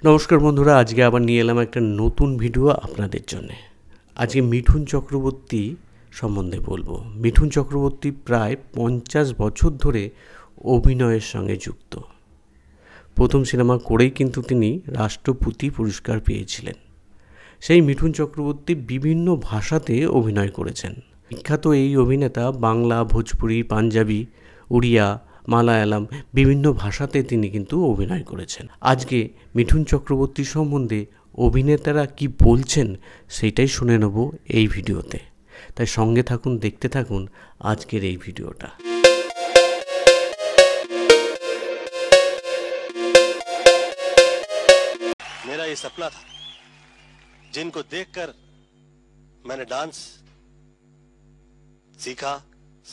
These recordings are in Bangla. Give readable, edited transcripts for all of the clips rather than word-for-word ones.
নমস্কার বন্ধুরা, আজকে আবার নিয়ে এলাম একটা নতুন ভিডিও আপনাদের জন্যে। আজকে মিঠুন চক্রবর্তী সম্বন্ধে বলবো। মিঠুন চক্রবর্তী প্রায় 50 বছর ধরে অভিনয়ের সঙ্গে যুক্ত। প্রথম সিনেমা করেই কিন্তু তিনি রাষ্ট্রপতি পুরস্কার পেয়েছিলেন। সেই মিঠুন চক্রবর্তী বিভিন্ন ভাষাতে অভিনয় করেছেন। বিখ্যাত এই অভিনেতা বাংলা, ভোজপুরি, পাঞ্জাবি, উড়িয়া, মালায়ালাম বিভিন্ন ভাষাতে তিনি কিন্তু অভিনয় করেছেন। আজকে মিঠুন চক্রবর্তী সম্বন্ধে অভিনেতারা কি বলছেন সেটাই শুনে নেব এই ভিডিওতে। তাই সঙ্গে থাকুন, দেখতে থাকুন আজকের এই ভিডিওটা। मेरा ये सपना था जिनको देखकर मैंने डांस सीखा,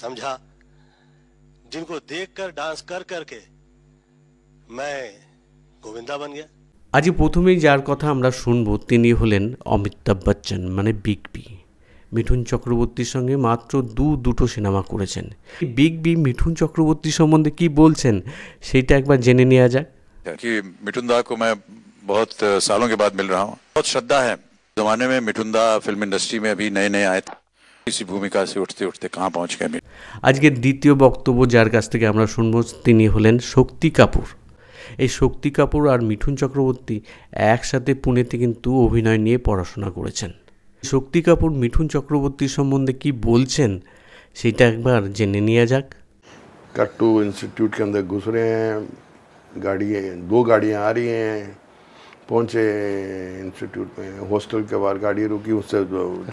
समझा, जिनको देखकर डांस कर करके मैं गोविंदा बन गया। আজ প্রথমেই যার কথা আমরা শুনবো তিনি হলেন অমিতাভ বচ্চন, মানে বিগ বি। মিঠুন চক্রবর্তীর সঙ্গে মাত্র দুটো সিনেমা করেছেন। বিগ বি মিঠুন চক্রবর্তী সম্বন্ধে কি বলছেন সেটা একবার জেনে নেওয়া যাক। कि मिठुन दा को मैं बहुत सालों के बाद मिल रहा हूँ। बहुत श्रद्धा है। जमाने में मिठुन दा फिल्म इंडस्ट्री में अभी नए आए थे। इसी भूमिका से उठते उठते कहाँ पहुँच गए। আজকের দ্বিতীয় বক্তব্য যার কাছ থেকে আমরা শুনবো তিনি হলেন শক্তি কাপুর। এই শক্তি কাপুর আর মিঠুন চক্রবর্তী একসাথে পুনেতে কিন্তু অভিনয় নিয়ে পড়াশোনা করেছেন। শক্তি কাপুর মিঠুন চক্রবর্তীর সম্বন্ধে কি বলছেন সেটা একবার জেনে নেওয়া যাক। कट्टू इंस्टीट्यूट के अंदर घुस रहे हैं, दो गाड़ियाँ आ रही हैं, पहुँचे इंस्टीट्यूट में, हॉस्टल के बाहर गाड़ी रुकी, उससे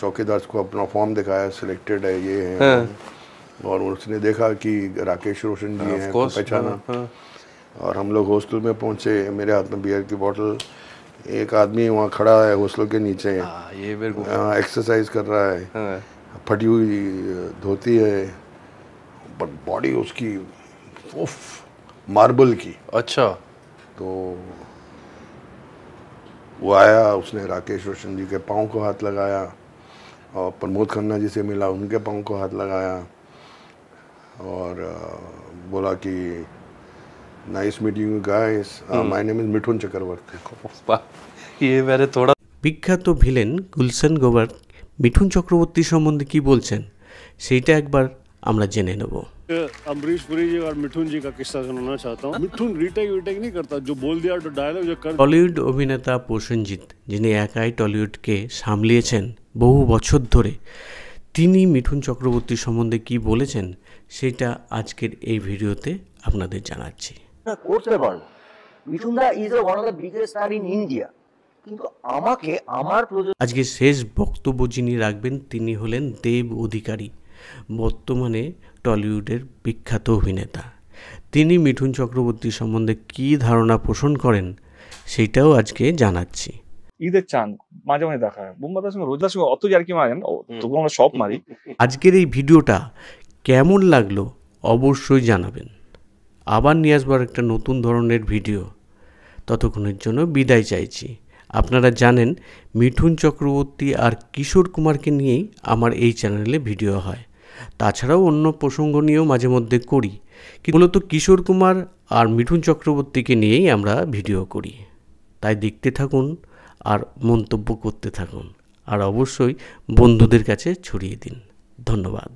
चौकीदार को अपना फॉर्म दिखाया, सिलेक्टेड है ये है, और उसने देखा कि राकेश रोशन जी हैं, पहचाना। और हम लोग हॉस्टल में पहुँचे, मेरे हाथ में बियर की बोतल, एक आदमी वहाँ खड़ा है हॉस्टल के नीचे, एक्सरसाइज कर रहा है, फटी हुई धोती है, पर बॉडी उसकी मार्बल की। अच्छा। तो वो आया, उसने राकेश रोशन जी के पाँव को हाथ लगाया और प्रमोद खन्ना जी से मिला, उनके पाँव को हाथ लगाया और बोला कि nice meeting you guys, my name is Mithun Chakraborty. ये मेरे थोड़ा বিখ্যাত ভিলেন গুলশান গ্রোভার মিঠুন চক্রবর্তী সম্বন্ধে কি বলছেন সেইটা একবার আমরা জেনে নেব। अमरीश पुरी जी और मिठुन जी का किस्सा सुनाना चाहता हूँ। मिठुन रीटेक वीटेक नहीं करता, जो बोल दिया तो डायलॉग जो कर। টলিউড অভিনেতা প্রসেনজিৎ, যিনি একাই টলিউডকে সামলিয়েছেন বহু বছর ধরে, তিনি মিঠুন চক্রবর্তী সম্বন্ধে কি বলেছেন সেটা আজকের এই ভিডিওতে আপনাদের জানাচ্ছি। করতে পারবো। Mithun da is one of the biggest star in India, কিন্তু আমাকে আমার আজকে শেষ বক্তব্য যিনি রাখবেন তিনি হলেন দেব অধিকারী, বর্তমানে টলিউডের বিখ্যাত অভিনেতা। তিনি মিঠুন চক্রবর্তী সম্বন্ধে কী ধারণা পোষণ করেন সেটাও আজকে জানাচ্ছি। ঈদের চাঁদ মাঝে মাঝে দেখা হয়, বুম্বাদার সঙ্গে রোজদার সঙ্গে অত জার্কি মারেন, তবু আমরা সব মারি। আজকের এই ভিডিওটা কেমন লাগলো অবশ্যই জানাবেন। আবার নিয়ে আসবার একটা নতুন ধরনের ভিডিও। ততক্ষণের জন্য বিদায় চাইছি। আপনারা জানেন মিঠুন চক্রবর্তী আর কিশোর কুমারকে নিয়েই আমার এই চ্যানেলে ভিডিও হয়। তাছাড়াও অন্য প্রসঙ্গ নিয়েও মাঝে মধ্যে করি, মূলত কিশোর কুমার আর মিঠুন চক্রবর্তীকে নিয়েই আমরা ভিডিও করি। তাই দেখতে থাকুন আর মন্তব্য করতে থাকুন, আর অবশ্যই বন্ধুদের কাছে ছড়িয়ে দিন। ধন্যবাদ।